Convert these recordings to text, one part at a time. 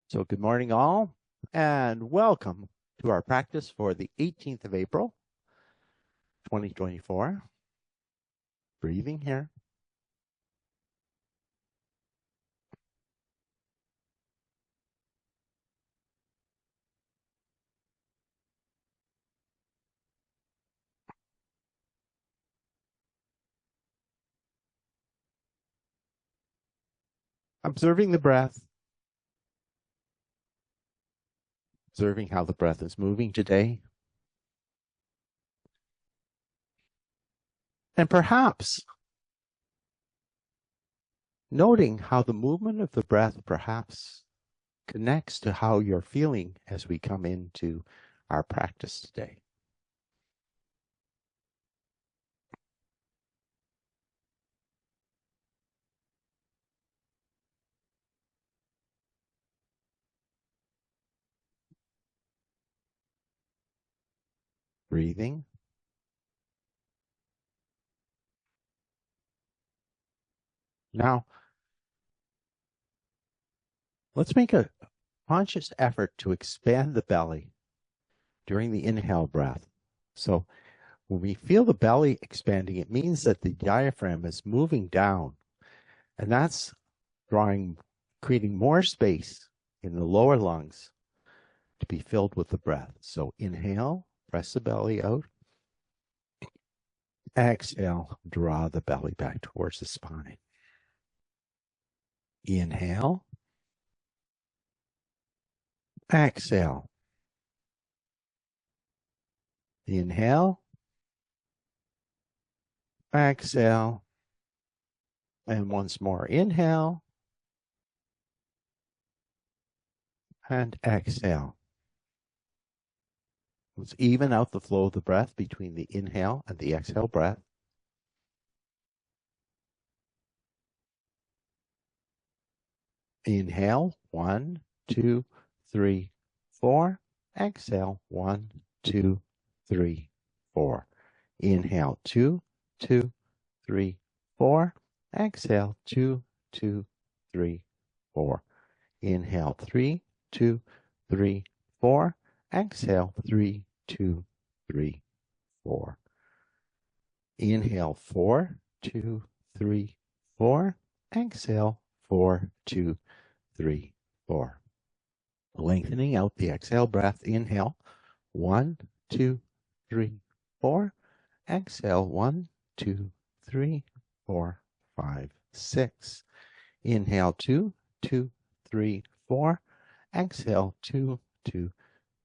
So good morning all, and welcome to our practice for the 18th of April, 2024. Breathing here. Observing the breath. Observing how the breath is moving today. And perhaps noting how the movement of the breath perhaps connects to how you're feeling as we come into our practice today. Breathing. Now, let's make a conscious effort to expand the belly during the inhale breath. So when we feel the belly expanding, it means that the diaphragm is moving down, and that's creating more space in the lower lungs to be filled with the breath. So inhale, press the belly out. Exhale, draw the belly back towards the spine. Inhale. Exhale. Inhale. Exhale. And once more, inhale. And exhale. Let's even out the flow of the breath between the inhale and the exhale breath. Inhale, 1, 2, 3, 4. Exhale, 1, 2, 3, 4. Inhale, 2, 2, 3, 4. Exhale, 2, 2, 3, 4. Inhale, 3, 2, 3, 4. Exhale, 3, 2, 3, 4. Inhale, 4, 2, 3, 4. Exhale, 4, 2, 3, 4. Lengthening out the exhale breath. Inhale, 1, 2, 3, 4. Exhale, 1, 2, 3, 4, 5, 6. Inhale, 2, 2, 3, 4. Exhale, 2, 2,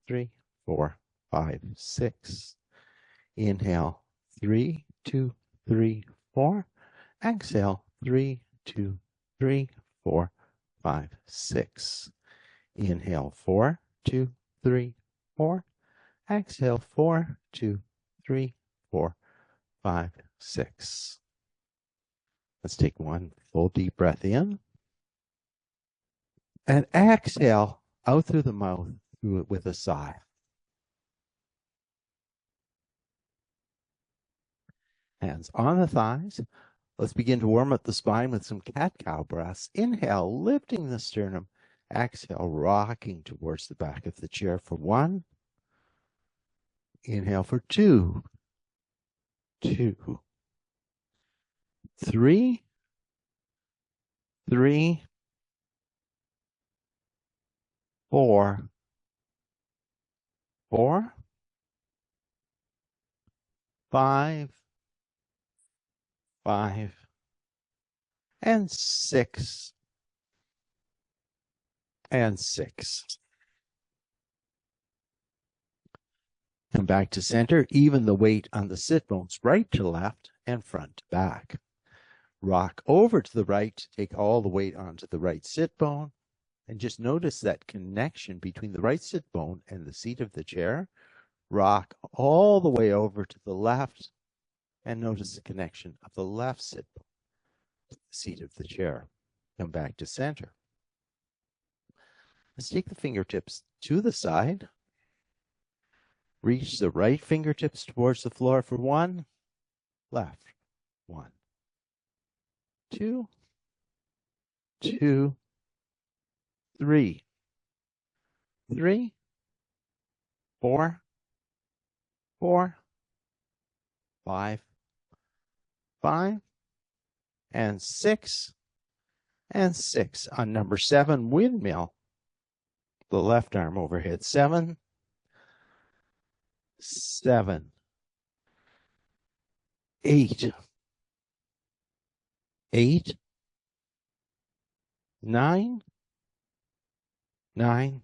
3, 4, 5, 6. Inhale, 3, 2, 3, 4. Exhale, 3, 2, 3, 4, 5, 6. Inhale, 4, 2, 3, 4. Exhale, 4, 2, 3, 4, 5, 6. Let's take one full deep breath in. And exhale out through the mouth with a sigh. Hands on the thighs. Let's begin to warm up the spine with some cat-cow breaths. Inhale, lifting the sternum. Exhale, rocking towards the back of the chair for 1. Inhale for 2, 2, 3, 3, 4, 4, 5, 5, and 6, and 6. Come back to center. Even the weight on the sit bones, right to left and front to back. Rock over to the right. Take all the weight onto the right sit bone. And just notice that connection between the right sit bone and the seat of the chair. Rock all the way over to the left. And notice the connection of the left sit bone to the seat of the chair. Come back to center. Let's take the fingertips to the side. Reach the right fingertips towards the floor for 1. Left. 1, 2, 2, 3, 3, 4, 4, 5, 5, and 6, and 6. On number 7, windmill, the left arm overhead. 7, 7, 8, 8, 9, 9,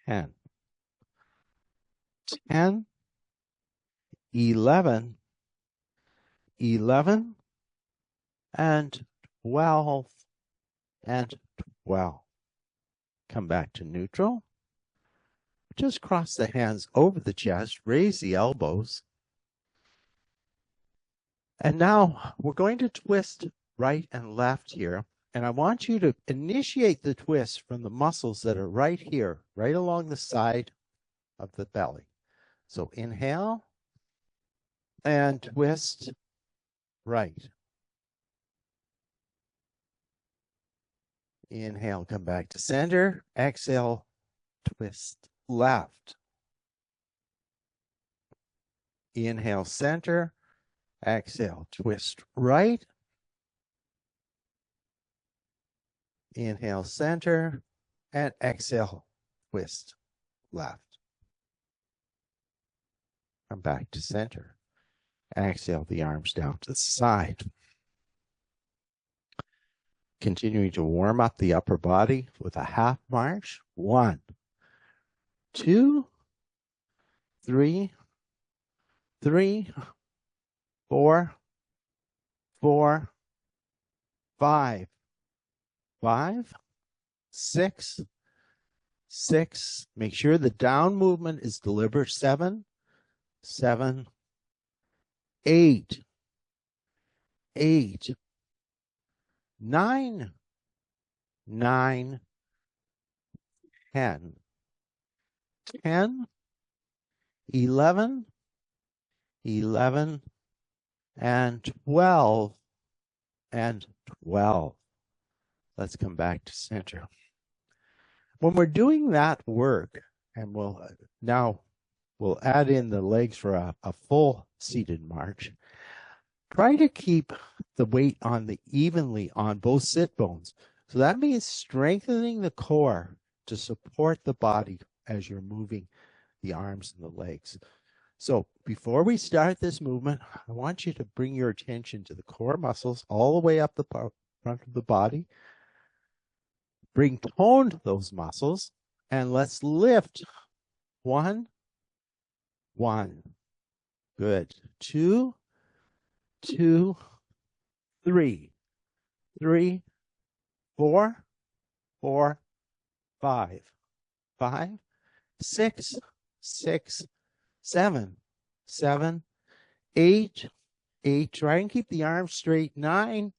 10, 10, 11, 11, and 12, and 12. Come back to neutral. Just cross the hands over the chest, raise the elbows. And now we're going to twist right and left here. And I want you to initiate the twist from the muscles that are right here, right along the side of the belly. So inhale and twist right. Inhale, come back to center. Exhale, twist left. Inhale, center. Exhale, twist right. Inhale, center. And exhale, twist left. Come back to center. Exhale the arms down to the side. Continuing to warm up the upper body with a half march. 1, 2, 3, 3, 4, 4, 5, 5, 6, 6. Make sure the down movement is deliberate. 7, 7, 8, 8, 9, 9, 10, 10, 11, 11, and 12, and 12. Let's come back to center. When we're doing that work, and we'll add in the legs for a full seated march, try to keep the weight evenly on both sit bones. So that means strengthening the core to support the body as you're moving the arms and the legs. So before we start this movement, I want you to bring your attention to the core muscles all the way up the front of the body. Bring tone to those muscles, and let's lift. 1, 1. Good. 2, 2, 3, 3, 4, 4, 5, 5, 6, 6, 7, 7, 8, 8. Try and keep the arms straight. 9,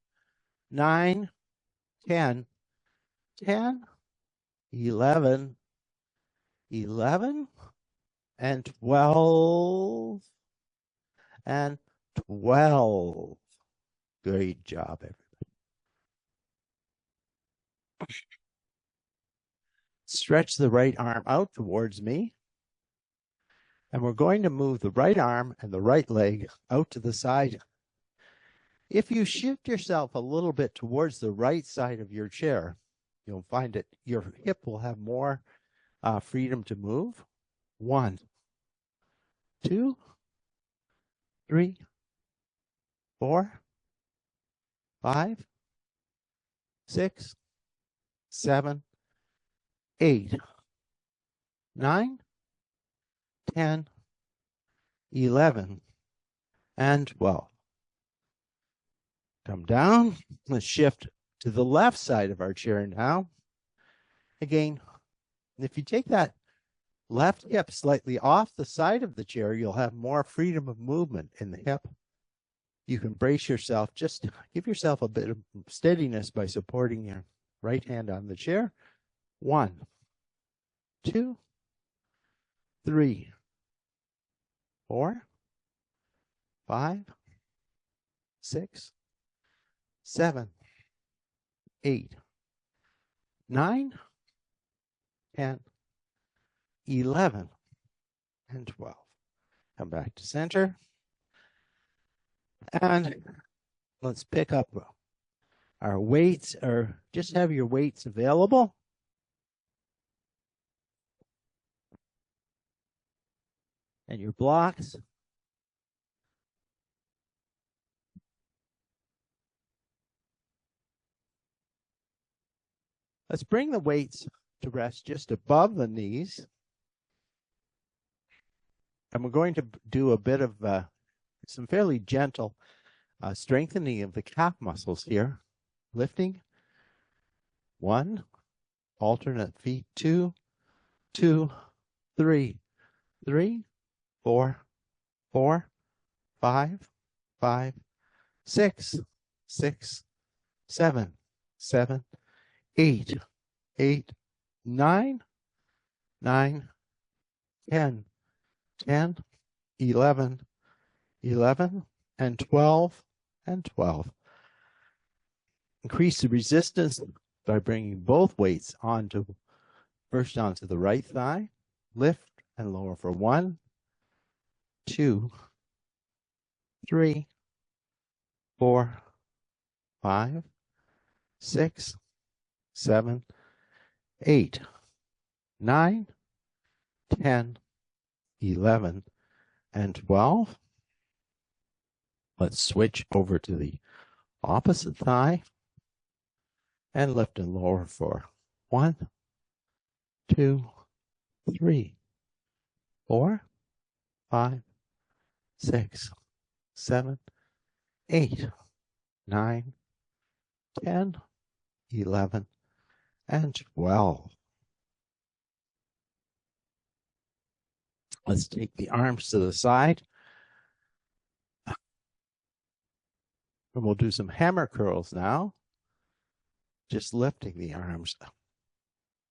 9, 10, 10, 11, 11, and 12, and 12. Great job, everybody. Stretch the right arm out towards me. And we're going to move the right arm and the right leg out to the side. If you shift yourself a little bit towards the right side of your chair, you'll find that your hip will have more freedom to move. 1, 2, 3, 4, 5, 6, 7, 8, 9, 10, 11, and 12. Come down. Let's shift to the left side of our chair now. Again, if you take that left hip slightly off the side of the chair, you'll have more freedom of movement in the hip. You can brace yourself. Just give yourself a bit of steadiness by supporting your right hand on the chair. 1, 2, 3, 4, 5, 6, 7, 8, 9, 10, 11, and 12. Come back to center. And let's pick up our weights, or just have your weights available. And your blocks. Let's bring the weights to rest just above the knees. And we're going to do a bit of some fairly gentle strengthening of the calf muscles here. Lifting. 1, alternate feet. 2, 2, 3, 3, 4, 4, 5, 5, 6, 6, 7, 7, 8, 8, 9, 9, 10, 10, 11, 11, and 12, and 12. Increase the resistance by bringing both weights first onto the right thigh. Lift and lower for 1, 2, 3, 4, 5, 6, 7, 8, 9, 10, 11, and 12. Let's switch over to the opposite thigh and lift and lower for 1, 2, 3, 4, 5, 6, 7, 8, 9, 10, 11, and 12. Let's take the arms to the side. And we'll do some hammer curls now. Just lifting the arms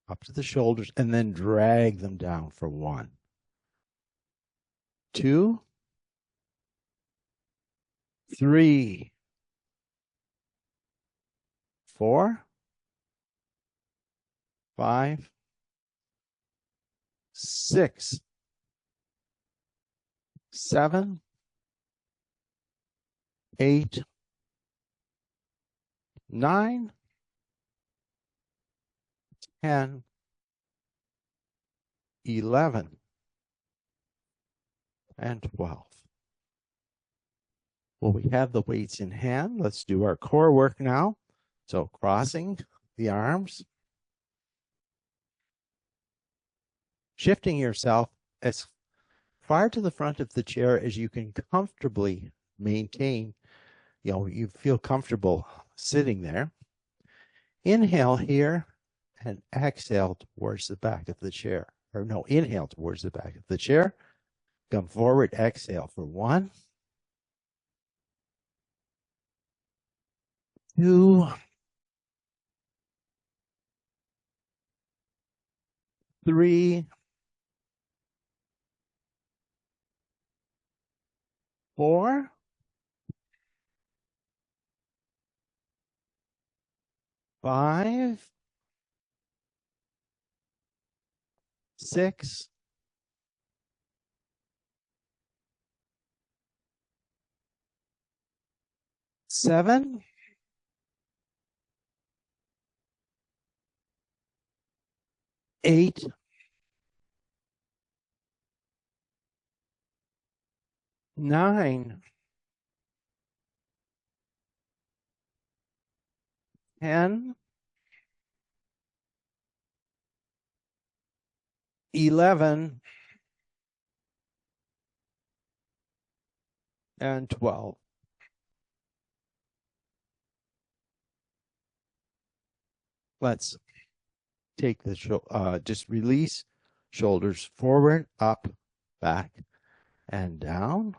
up to the shoulders and then drag them down for 1, 2, 3, 4, 5, 6, 7, 8, 9, 10, 11, and 12. Well, we have the weights in hand. Let's do our core work now. So crossing the arms. Shifting yourself as far to the front of the chair as you can comfortably maintain, you feel comfortable sitting there. Inhale here and exhale towards the back of the chair. Or no, inhale towards the back of the chair. Come forward, exhale for 1, 2, 3, 4, 5, 6, 7, 8, 9, 10, 11, and 12. Let's take the just release shoulders forward, up, back, and down.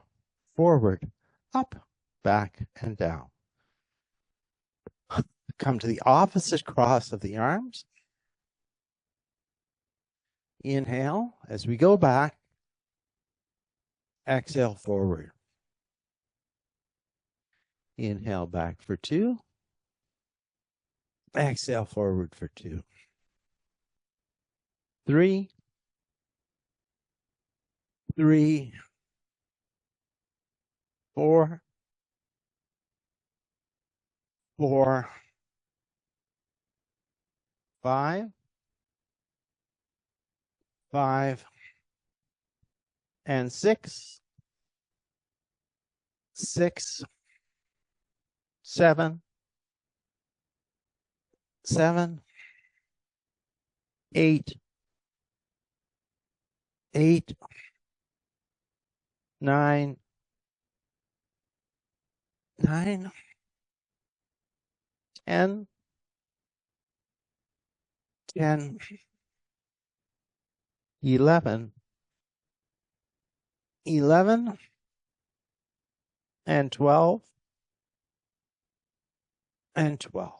Forward, up, back, and down. Come to the opposite cross of the arms. Inhale as we go back. Exhale forward. Inhale back for 2. Exhale forward for 2. 3, 3, 4, 4, 5, 5, and 6, 6, 7, 7, 8, 8, 9, 9, 10, 10, 11, 11, and 12, and 12.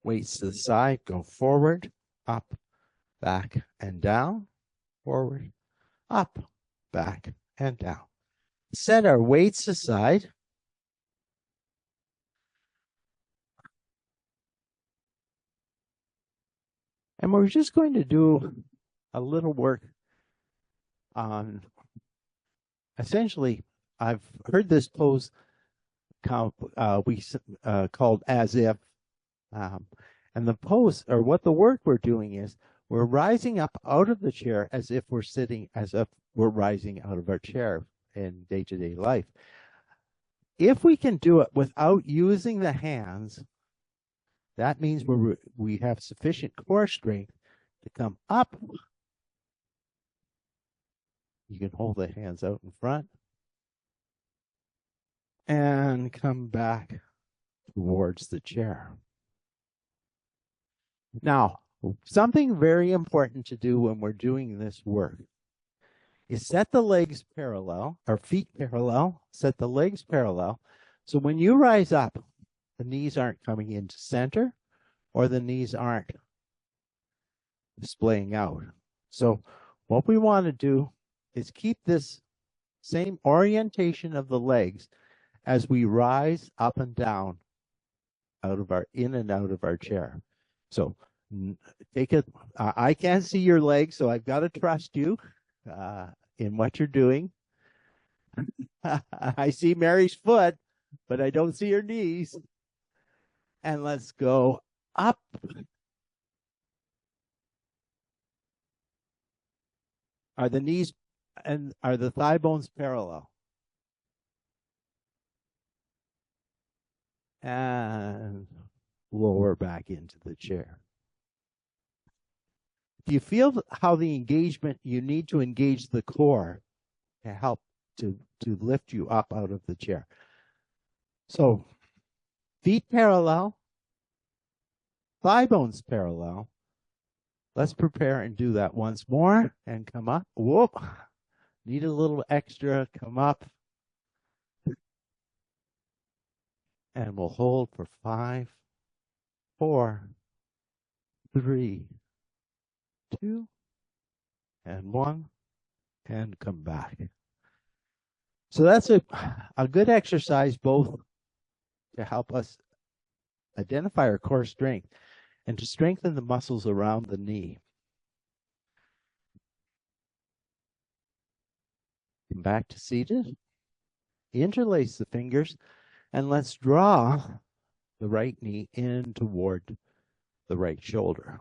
Weights to the side, go forward, up, back, and down, forward, up, back, and down. Set our weights aside. And we're just going to do a little work on, essentially, I've heard this pose called as if, and the pose, or what the work we're doing is, we're rising up out of the chair as if we're sitting, as if we're rising out of our chair in day-to-day life. If we can do it without using the hands, that means we have sufficient core strength to come up. You can hold the hands out in front and come back towards the chair. Now, something very important to do when we're doing this work is set the legs parallel, or feet parallel, set the legs parallel. So when you rise up, the knees aren't coming into center, or the knees aren't displaying out. So what we want to do is keep this same orientation of the legs as we rise up and down out of our, in and out of our chair. So take it, I can't see your legs, so I've got to trust you in what you're doing. I see Mary's foot, but I don't see her knees. And let's go up. Are the knees and are the thigh bones parallel? And lower back into the chair. Do you feel how the engagement, you need to engage the core to help to lift you up out of the chair? So feet parallel, thigh bones parallel. Let's prepare and do that once more and come up. Whoop. Need a little extra. Come up. And we'll hold for 5, 4, 3, 2, and 1, and come back. So that's a good exercise, both to help us identify our core strength and to strengthen the muscles around the knee. Come back to seated. Interlace the fingers, and let's draw the right knee in toward the right shoulder.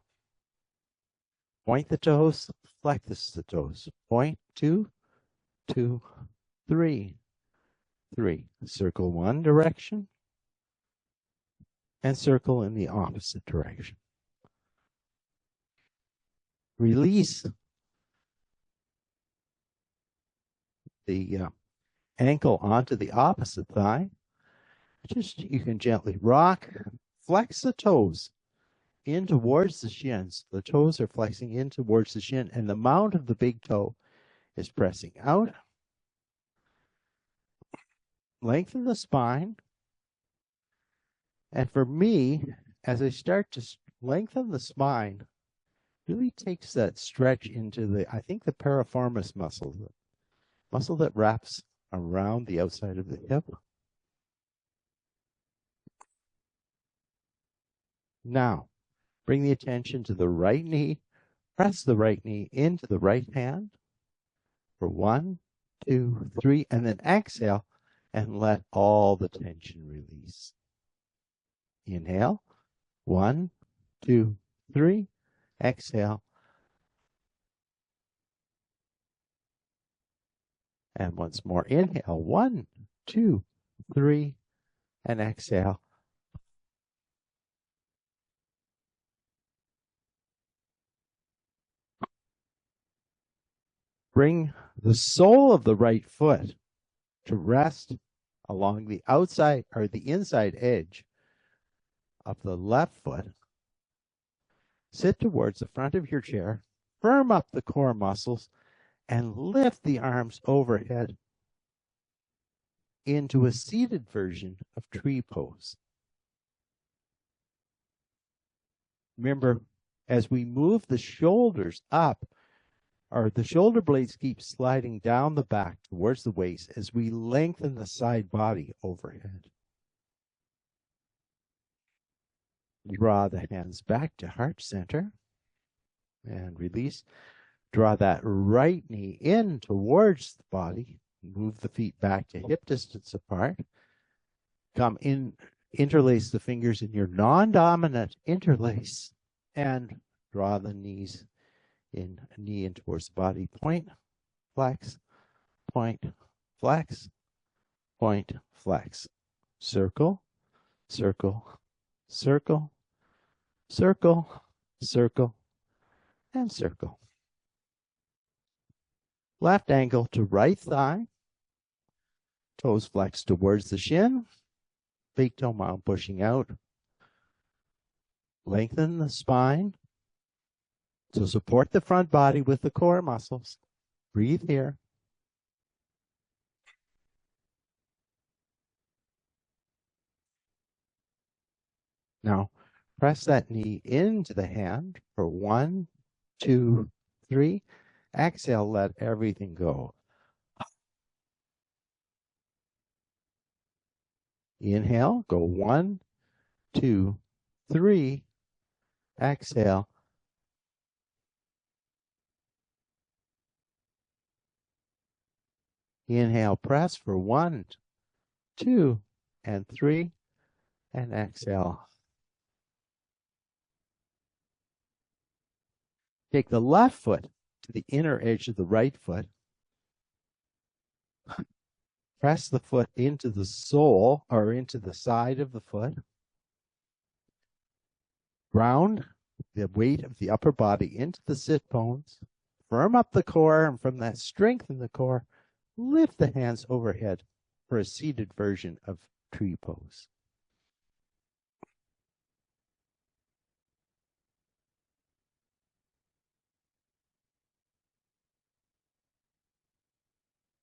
Point the toes, flex the toes. Point, 2, 2, 3, 3. Circle one direction and circle in the opposite direction. Release the ankle onto the opposite thigh. Just, you can gently rock, flex the toes in towards the shins. The toes are flexing in towards the shin, and the mount of the big toe is pressing out. Lengthen the spine. And for me, as I start to lengthen the spine, really takes that stretch into the, I think, the piriformis muscle, the muscle that wraps around the outside of the hip. Now, Bring the attention to the right knee. Press the right knee into the right hand for 1, 2, 3, and then exhale and let all the tension release. Inhale, 1, 2, 3, exhale, and once more, inhale, 1, 2, 3, and exhale. Bring the sole of the right foot to rest along the outside or the inside edge of the left foot. Sit towards the front of your chair, firm up the core muscles, and lift the arms overhead into a seated version of tree pose. Remember, as we move the shoulders up, or the shoulder blades keep sliding down the back towards the waist as we lengthen the side body overhead. Draw the hands back to heart center and release. Draw that right knee in towards the body. Move the feet back to hip distance apart. Come in, interlace the fingers in your non-dominant interlace and draw the knees in, knee in towards the body. Point, flex, point, flex, point, flex. Circle, circle, circle, circle, circle, and circle. Left ankle to right thigh. Toes flexed towards the shin. Big toe mound pushing out. Lengthen the spine. So support the front body with the core muscles. Breathe here. Now, press that knee into the hand for 1, 2, 3. Exhale, let everything go. Inhale, go 1, 2, 3. Exhale. Inhale, press for 1, 2, and 3, and exhale. Take the left foot to the inner edge of the right foot. Press the foot into the sole or into the side of the foot. Ground the weight of the upper body into the sit bones. Firm up the core, and from that strengthen the core. Lift the hands overhead for a seated version of tree pose.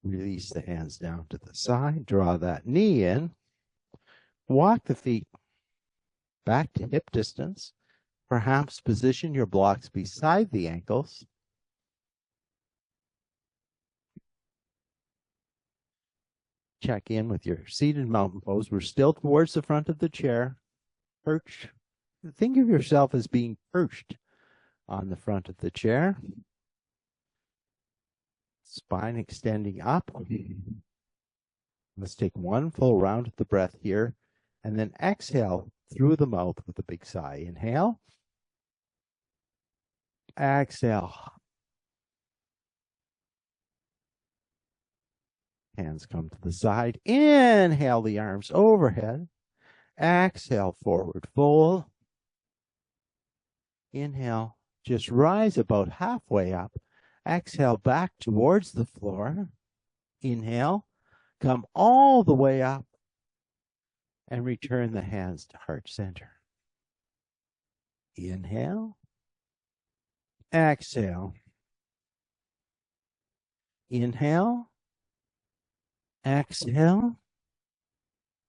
Release the hands down to the side. Draw that knee in. Walk the feet back to hip distance. Perhaps position your blocks beside the ankles. Check in with your seated mountain pose. We're still towards the front of the chair. Perch. Think of yourself as being perched on the front of the chair. Spine extending up. Let's take one full round of the breath here, and then exhale through the mouth with a big sigh. Inhale. Exhale. Hands come to the side. Inhale the arms overhead. Exhale, forward fold. Inhale, just rise about halfway up. Exhale back towards the floor. Inhale, come all the way up and return the hands to heart center. Inhale. Exhale. Inhale. Exhale.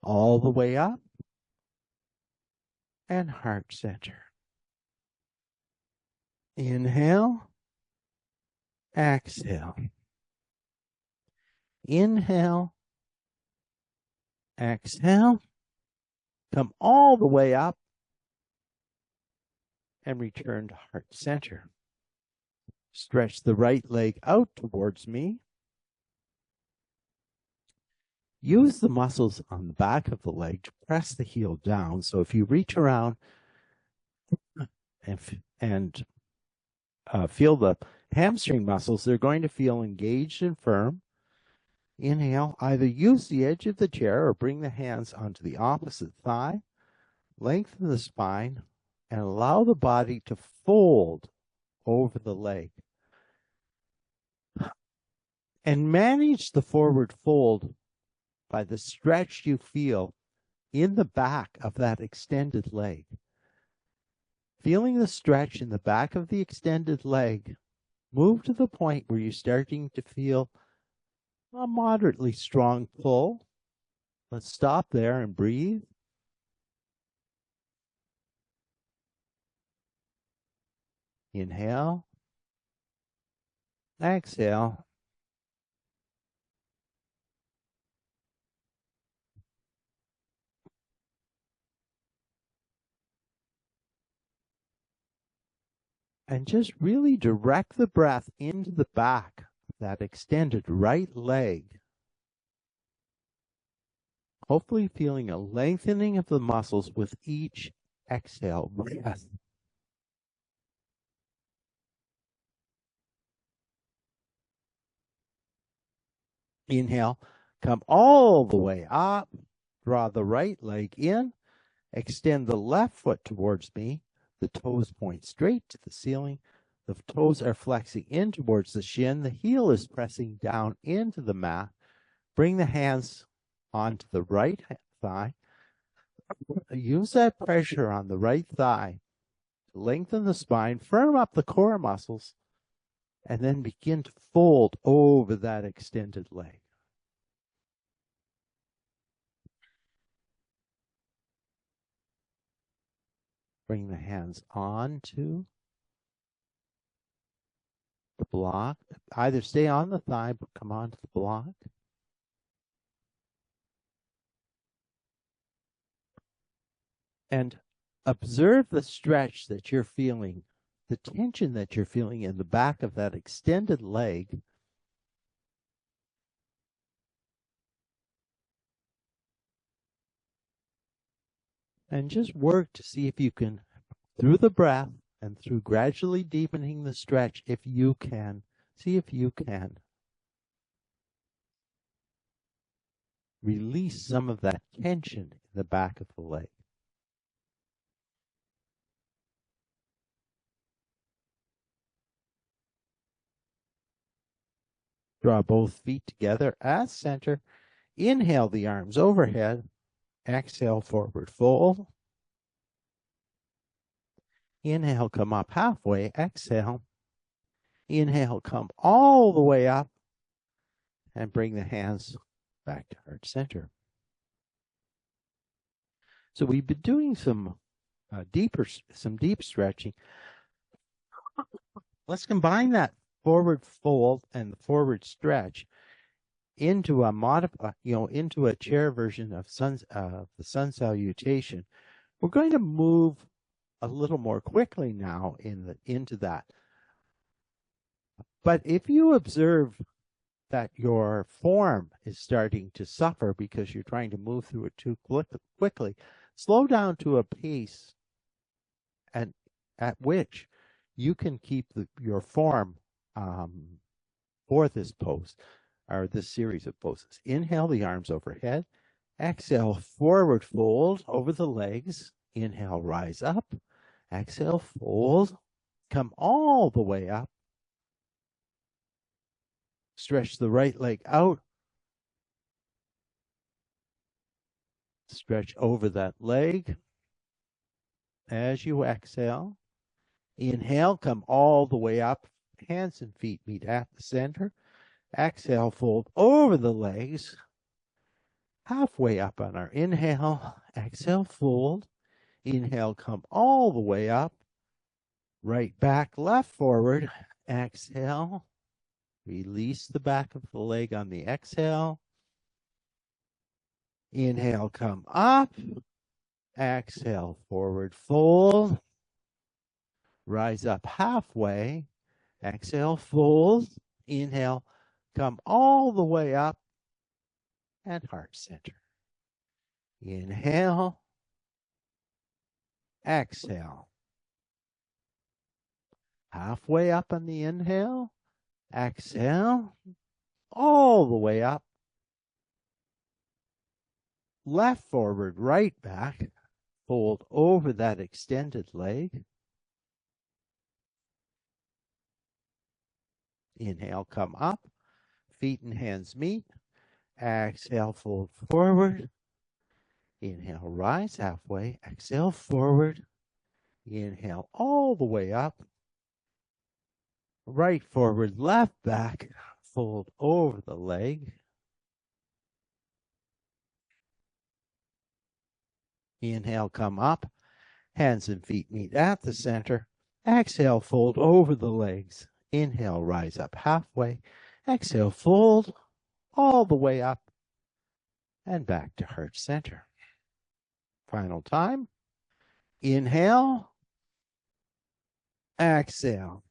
All the way up and heart center. Inhale. Exhale. Inhale. Exhale. Come all the way up and return to heart center. Stretch the right leg out towards me. Use the muscles on the back of the leg to press the heel down. So if you reach around and feel the hamstring muscles, they're going to feel engaged and firm. Inhale, either use the edge of the chair or bring the hands onto the opposite thigh. Lengthen the spine and allow the body to fold over the leg. And manage the forward fold by the stretch you feel in the back of that extended leg. Feeling the stretch in the back of the extended leg, move to the point where you're starting to feel a moderately strong pull. Let's stop there and breathe. Inhale. Exhale. And just really direct the breath into the back of that extended right leg. Hopefully feeling a lengthening of the muscles with each exhale breath. Inhale, come all the way up, draw the right leg in, extend the left foot towards me, the toes point straight to the ceiling, the toes are flexing in towards the shin, the heel is pressing down into the mat, bring the hands onto the right thigh, use that pressure on the right thigh to lengthen the spine, firm up the core muscles, and then begin to fold over that extended leg. Bring the hands onto the block. Either stay on the thigh, but come onto the block. And observe the stretch that you're feeling, the tension that you're feeling in the back of that extended leg. And just work to see if you can, through the breath and through gradually deepening the stretch, if you can, see if you can release some of that tension in the back of the leg. Draw both feet together at center. Inhale the arms overhead. Exhale, forward fold. Inhale, come up halfway. Exhale. Inhale, come all the way up. And bring the hands back to heart center. So we've been doing some deep stretching. Let's combine that forward fold and the forward stretch into a chair version of the sun salutation. We're going to move a little more quickly now into that. But if you observe that your form is starting to suffer because you're trying to move through it too quickly, slow down to a pace and at which you can keep your form for this pose or this series of poses. Inhale the arms overhead. Exhale, forward fold over the legs. Inhale, rise up. Exhale, fold. Come all the way up. Stretch the right leg out. Stretch over that leg as you exhale. Inhale, come all the way up. Hands and feet meet at the center. Exhale, fold over the legs. Halfway up on our inhale. Exhale, fold. Inhale, come all the way up. Right back, left forward. Exhale. Release the back of the leg on the exhale. Inhale, come up. Exhale, forward fold. rise up halfway. Exhale, fold. Inhale, come all the way up and heart center. Inhale, exhale. Halfway up on the inhale, exhale, all the way up. Left forward, right back. Fold over that extended leg. Inhale, come up. Feet and hands meet. Exhale, fold forward. Inhale, rise halfway. Exhale, forward. Inhale, all the way up. Right forward, left back. Fold over the leg. Inhale, come up. Hands and feet meet at the center. Exhale, fold over the legs. Inhale, rise up halfway. Exhale, fold all the way up and back to heart center. Final time. Inhale. Exhale.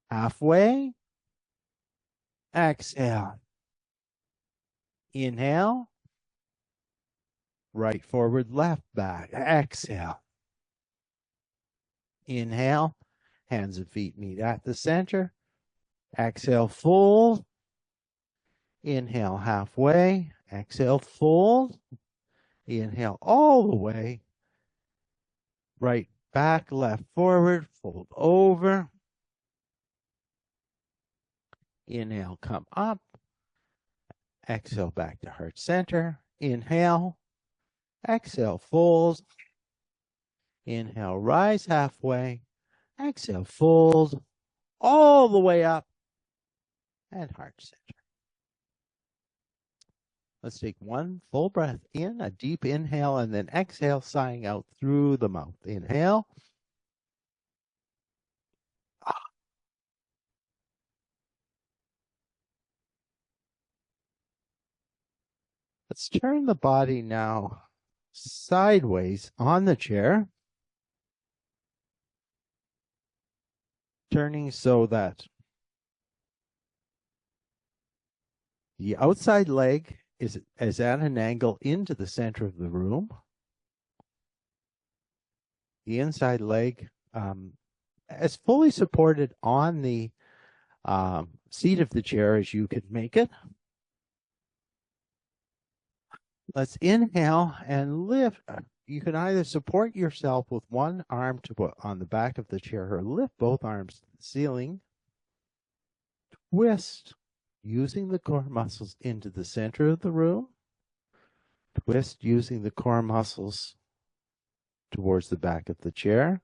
Halfway. Exhale. Inhale. Right forward, left back. Exhale. Inhale. Hands and feet meet at the center. Exhale, fold. Inhale, halfway. Exhale, fold. Inhale, all the way. Right back, left forward. Fold over. Inhale, come up. Exhale, back to heart center. Inhale. Exhale, fold. Inhale, rise halfway. Exhale, fold all the way up and heart center. Let's take one full breath in, a deep inhale, and then exhale, sighing out through the mouth. Inhale. Let's turn the body now sideways on the chair, turning so that the outside leg is at an angle into the center of the room. The inside leg as fully supported on the seat of the chair as you could make it. Let's inhale and lift. You can either support yourself with one arm on the back of the chair or lift both arms to the ceiling. Twist, using the core muscles into the center of the room. Twist, using the core muscles towards the back of the chair.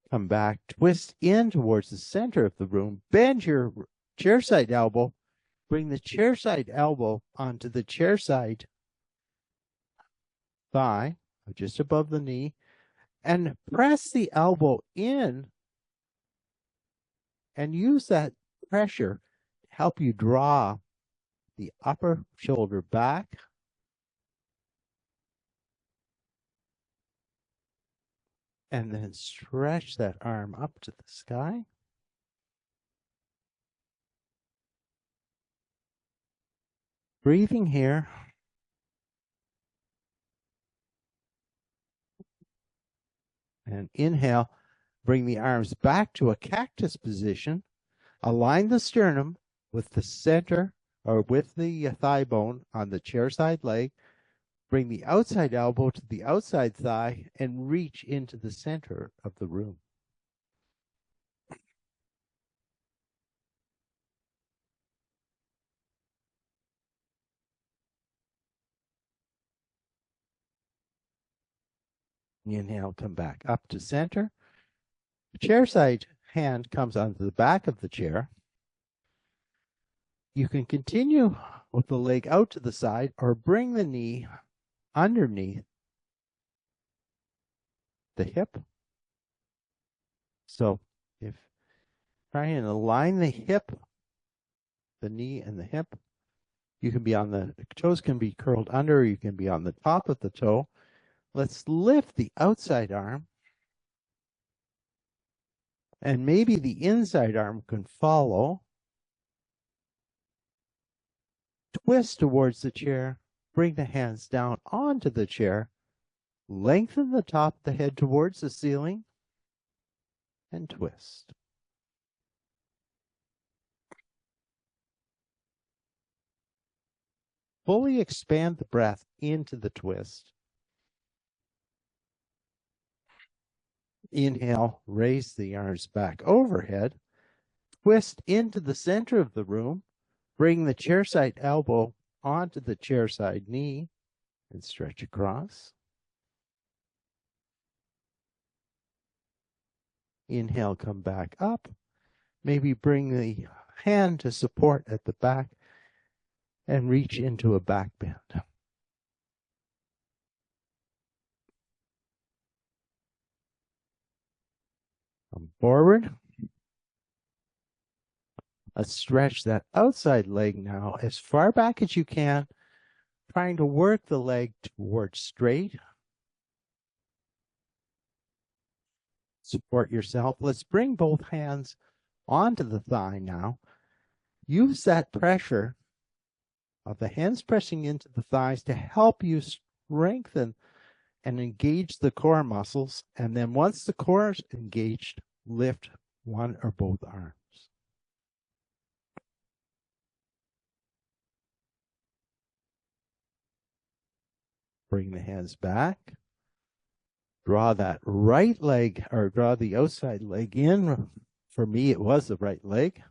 Come back, twist in towards the center of the room. Bend your chair side elbow. Bring the chair side elbow onto the chair side thigh, just above the knee, and press the elbow in and use that pressure to help you draw the upper shoulder back. And then stretch that arm up to the sky. Breathing here. And inhale, bring the arms back to a cactus position. Align the sternum with the center or with the thigh bone on the chair side leg. Bring the outside elbow to the outside thigh and reach into the center of the room. Inhale, come back up to center. Chair side hand comes onto the back of the chair. You can continue with the leg out to the side or bring the knee underneath the hip. So if try and align the hip, the knee and the hip, you can be on the toes can be curled under, or you can be on the top of the toe. Let's lift the outside arm And maybe the inside arm can follow. Twist towards the chair. Bring the hands down onto the chair. Lengthen the top of the head towards the ceiling. And twist. Fully expand the breath into the twist. Inhale, raise the arms back overhead. Twist into the center of the room. Bring the chair side elbow onto the chair side knee and stretch across. Inhale, come back up. Maybe bring the hand to support at the back and reach into a back bend. Come forward. Let's stretch that outside leg now as far back as you can, trying to work the leg towards straight. Support yourself. Let's bring both hands onto the thigh now. Use that pressure of the hands pressing into the thighs to help you strengthen and engage the core muscles. And then once the core is engaged, lift one or both arms. Bring the hands back. Draw that right leg, or draw the outside leg in. For me, it was the right leg.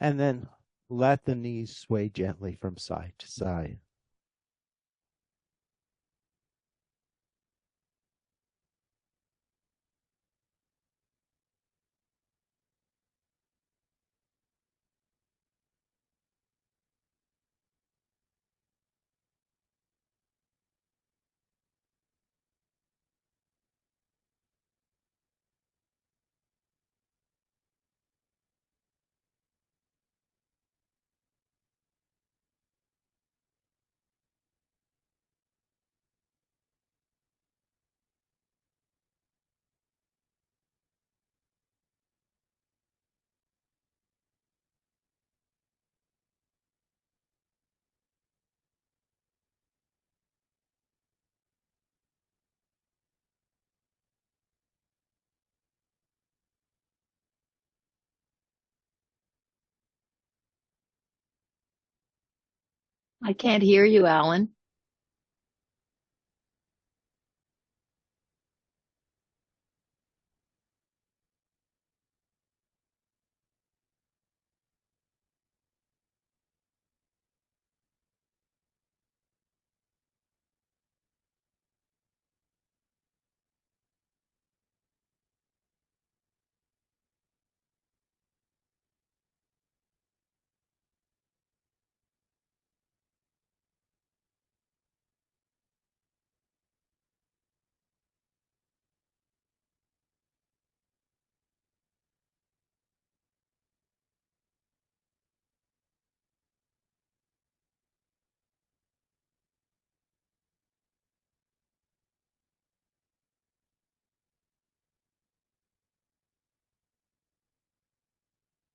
And then let the knees sway gently from side to side. I can't hear you, Allan.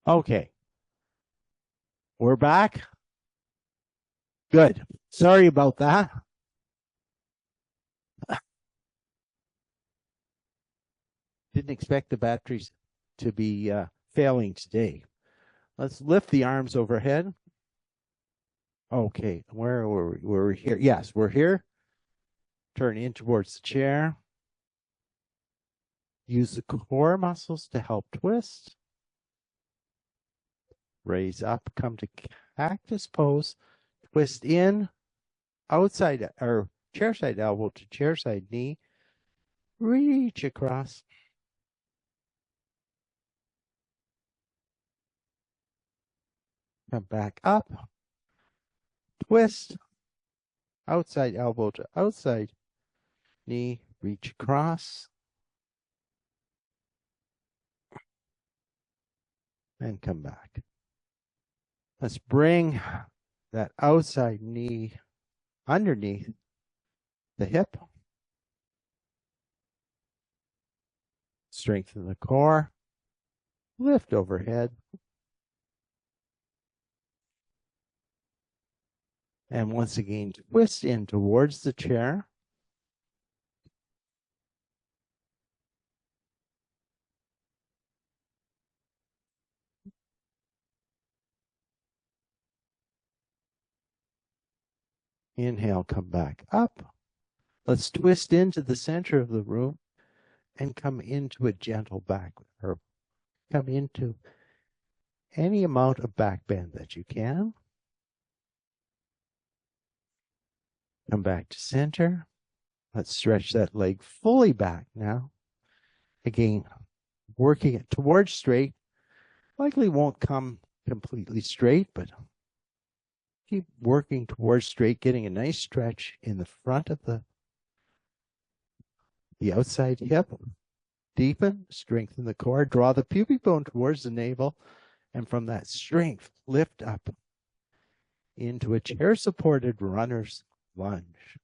Okay. We're back. Good. Sorry about that. Didn't expect the batteries to be failing today. Let's lift the arms overhead. Okay, where were we? We're here. Yes, we're here. Turn in towards the chair. Use the core muscles to help twist. Raise up, come to cactus pose. Twist in, outside or chair side elbow to chair side knee. Reach across. Come back up. Twist. Outside elbow to outside knee. Reach across. And come back. Let's bring that outside knee underneath the hip. Strengthen the core. Lift overhead. And once again, twist in towards the chair. Inhale, come back up. Let's twist into the center of the room and come into a gentle back, or come into any amount of back bend that you can. Come back to center. Let's stretch that leg fully back now. Again, working it towards straight. Likely won't come completely straight, but keep working towards straight, getting a nice stretch in the front of the outside hip. Deepen, strengthen the core, draw the pubic bone towards the navel, and from that strength, lift up into a chair-supported runner's lunge.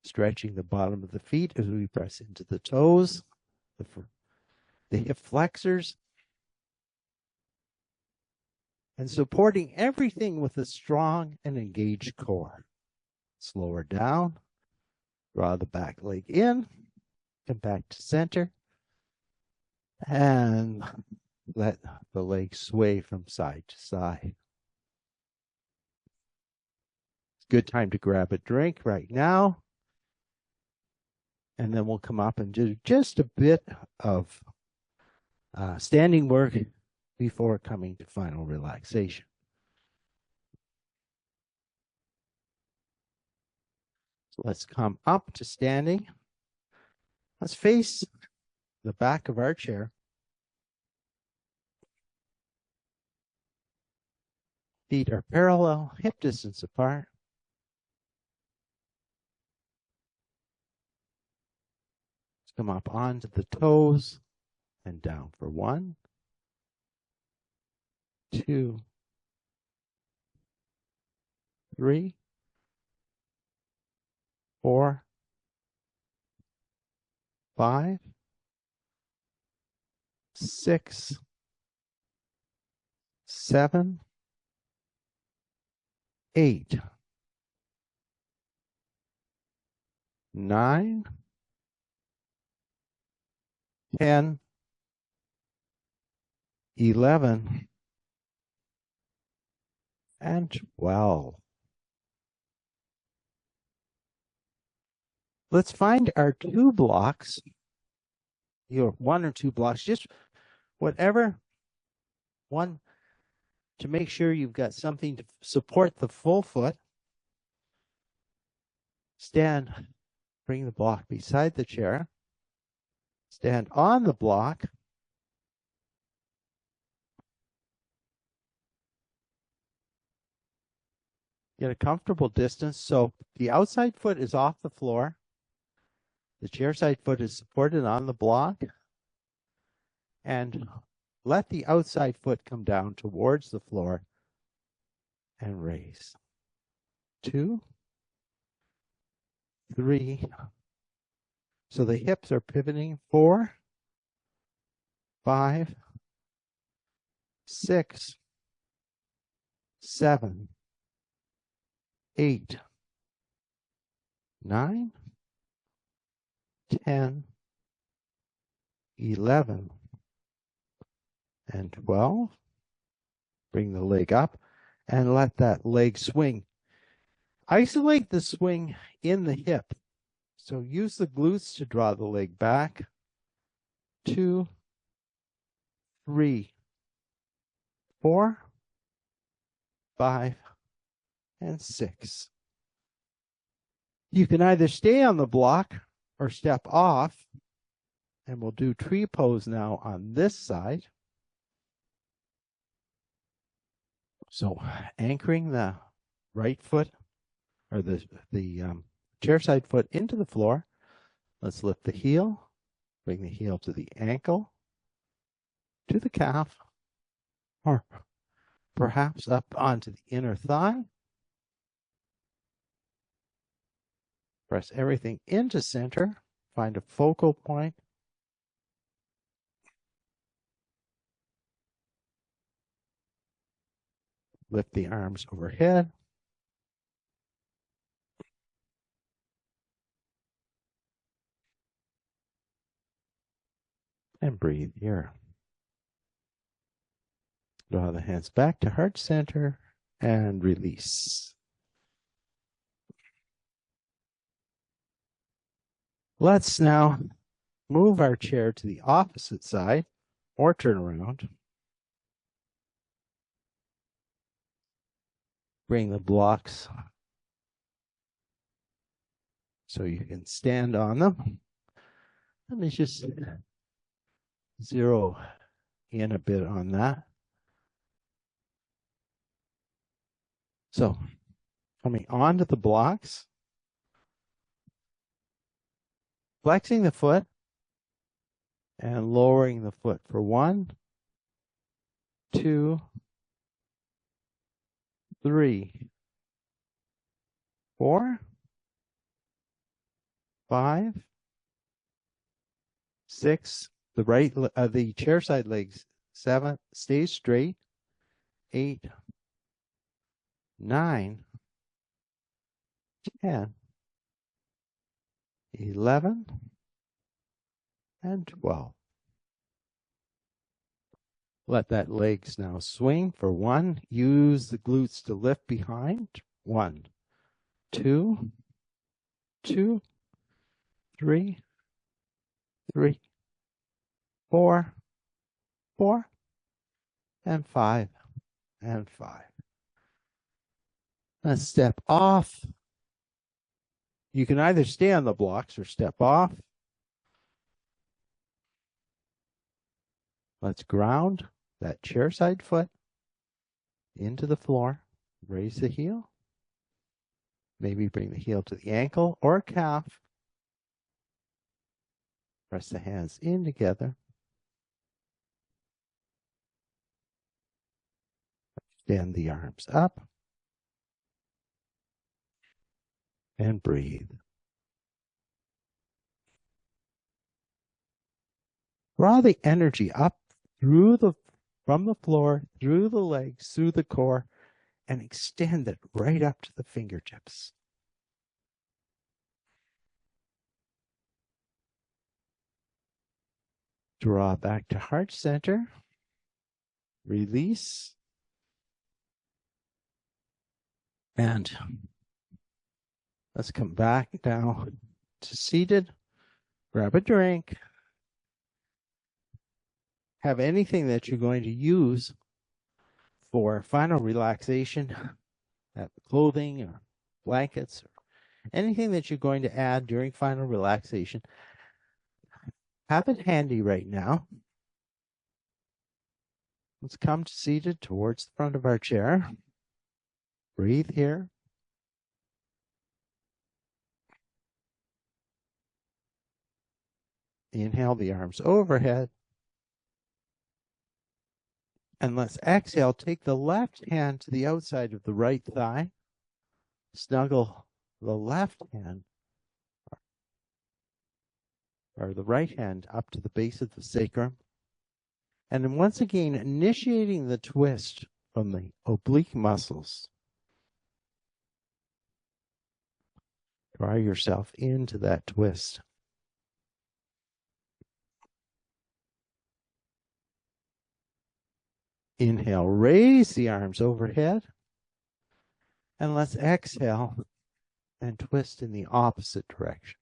Stretching the bottom of the feet as we press into the toes, the hip flexors, and supporting everything with a strong and engaged core. Slow her down, draw the back leg in, come back to center, and let the leg sway from side to side. It's a good time to grab a drink right now. And then we'll come up and do just a bit of standing work before coming to final relaxation. So let's come up to standing. Let's face the back of our chair. Feet are parallel, hip distance apart. Let's come up onto the toes and down for 1, 2, 3, 4, 5, 6, 7, 8, 9, 10, 11, and 12. Let's find our 2 blocks, your 1 or 2 blocks, just whatever one, to make sure you've got something to support the full foot. Stand, bring the block beside the chair. Stand on the block. Get a comfortable distance. So the outside foot is off the floor. The chair side foot is supported on the block. And let the outside foot come down towards the floor and raise. 2, 3. So the hips are pivoting. 4, 5, 6, 7, 8, 9, 10, 11, and 12. Bring the leg up and let that leg swing. Isolate the swing in the hip. So use the glutes to draw the leg back. 2, 3, 4, 5, and 6. You can either stay on the block or step off, and we'll do tree pose now on this side. So anchoring the right foot, or the chair side foot into the floor. Let's lift the heel, bring the heel to the ankle, to the calf, or perhaps up onto the inner thigh. Press everything into center, find a focal point, Lift the arms overhead. And breathe here. Draw the hands back to heart center and release. Let's now move our chair to the opposite side or turn around. Bring the blocks so you can stand on them. Let me just zero in a bit on that. So coming onto the blocks, flexing the foot and lowering the foot for 1, 2, 3, 4, 5, 6. The chair side legs 7 stays straight. 8, 9, 10, 11, and 12. Let that legs now swing for 1. Use the glutes to lift behind. 1, 2, 2, 3, 3, 4, 4, and 5, and 5. Let's step off. You can either stay on the blocks or step off. Let's ground that chair side foot into the floor. Raise the heel. Maybe bring the heel to the ankle or calf. Press the hands in together. Extend the arms up. And breathe. Draw the energy up from the floor, through the legs, through the core, and extend it right up to the fingertips. Draw back to heart center. Release. And let's come back now to seated. Grab a drink. Have anything that you're going to use for final relaxation, clothing or blankets, or anything that you're going to add during final relaxation. Have it handy right now. Let's come to seated towards the front of our chair. Breathe here. Inhale the arms overhead. And let's exhale. Take the left hand to the outside of the right thigh. Snuggle the left hand or the right hand up to the base of the sacrum. And then once again, initiating the twist from the oblique muscles. Draw yourself into that twist. Inhale, raise the arms overhead. And let's exhale and twist in the opposite direction.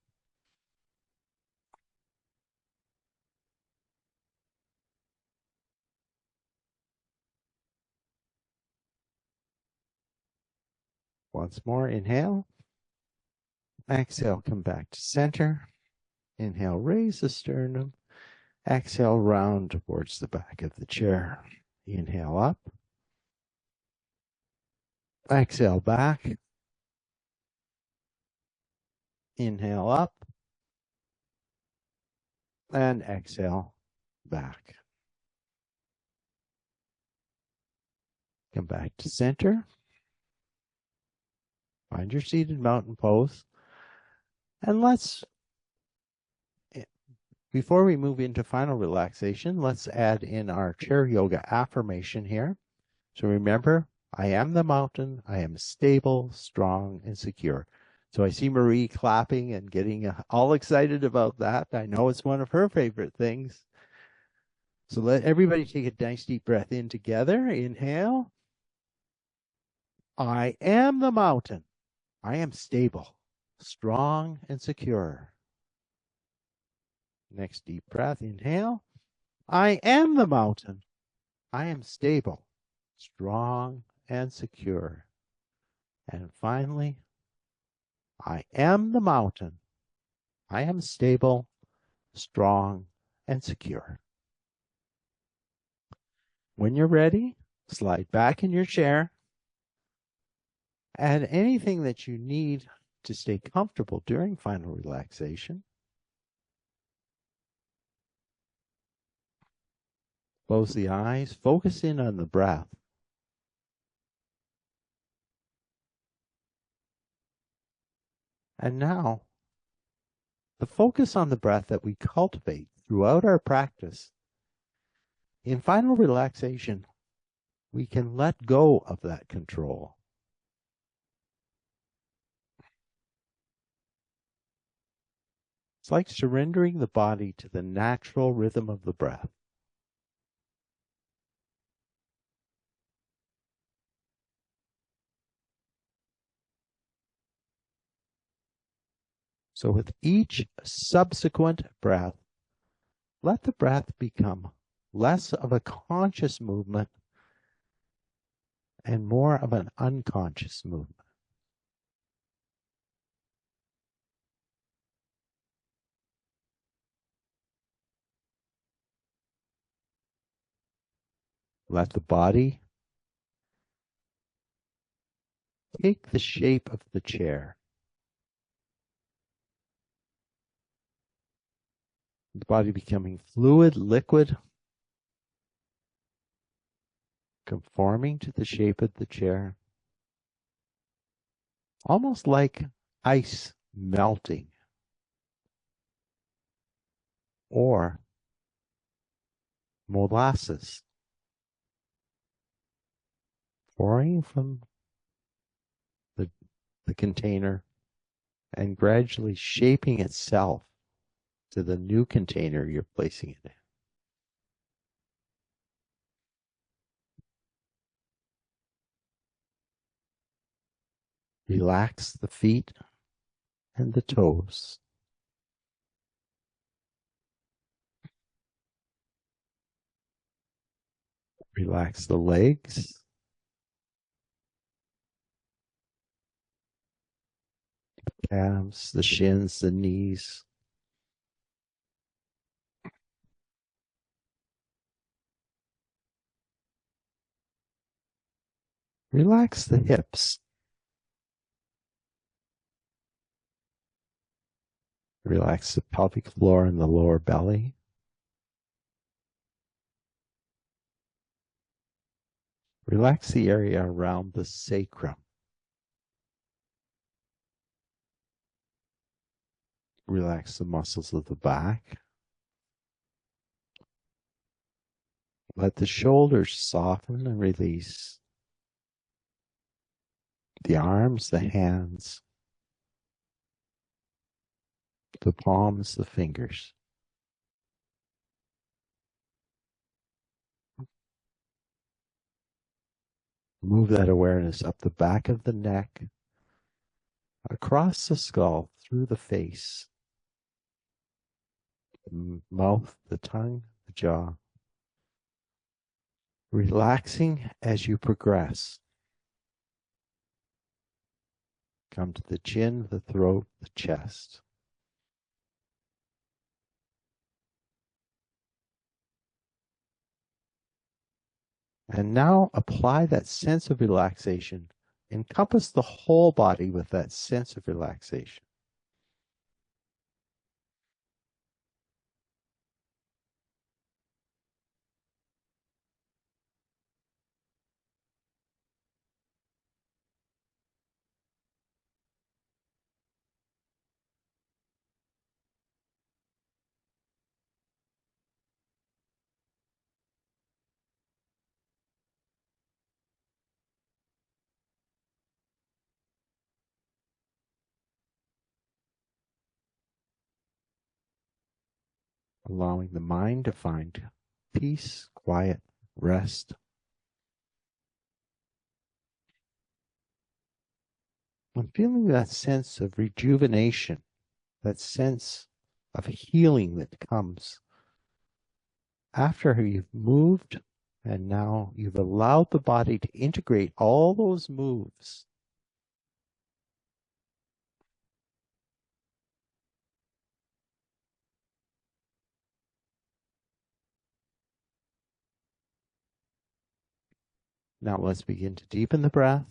Once more, inhale. Exhale, come back to center. Inhale, raise the sternum. Exhale, round towards the back of the chair. Inhale up. Exhale back. Inhale up. And exhale back. Come back to center. Find your seated mountain pose. And before we move into final relaxation, let's add in our chair yoga affirmation here. So remember, I am the mountain. I am stable, strong, and secure. So I see Marie clapping and getting all excited about that. I know it's one of her favorite things. So let everybody take a nice deep breath in together. Inhale. I am the mountain. I am stable, strong, and secure. Next deep breath. Inhale. I am the mountain. I am stable, strong, and secure. And finally, I am the mountain. I am stable, strong, and secure. When you're ready, slide back in your chair. Add anything that you need to stay comfortable during final relaxation. Close the eyes, focus in on the breath. And now, the focus on the breath that we cultivate throughout our practice. In final relaxation, we can let go of that control. It's like surrendering the body to the natural rhythm of the breath. So with each subsequent breath, let the breath become less of a conscious movement and more of an unconscious movement. Let the body take the shape of the chair. The body becoming fluid, liquid, conforming to the shape of the chair. Almost like ice melting or molasses pouring from the container and gradually shaping itself to the new container you're placing it in. Relax the feet and the toes. Relax the legs, calves, the shins, the knees. Relax the hips. Relax the pelvic floor and the lower belly. Relax the area around the sacrum. Relax the muscles of the back. Let the shoulders soften and release. The arms, the hands, the palms, the fingers. Move that awareness up the back of the neck, across the skull, through the face, the mouth, the tongue, the jaw. Relaxing as you progress. Come to the chin, the throat, the chest. And now apply that sense of relaxation. Encompass the whole body with that sense of relaxation. allowing the mind to find peace, quiet, rest. I'm feeling that sense of rejuvenation, that sense of healing that comes after you've moved and now you've allowed the body to integrate all those moves. Now let's begin to deepen the breath.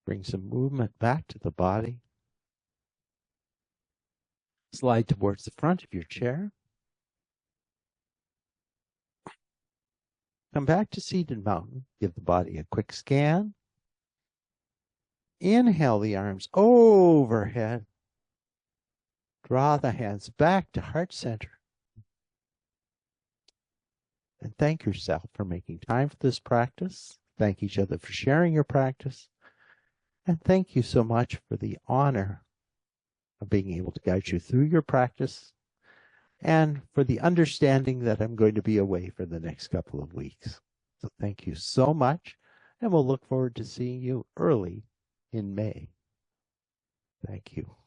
Bring some movement back to the body. Slide towards the front of your chair. Come back to seated mountain. Give the body a quick scan. Inhale the arms overhead. Draw the hands back to heart center. And thank yourself for making time for this practice. Thank each other for sharing your practice. And thank you so much for the honor of being able to guide you through your practice and for the understanding that I'm going to be away for the next couple of weeks. So thank you so much, and we'll look forward to seeing you early in May. Thank you.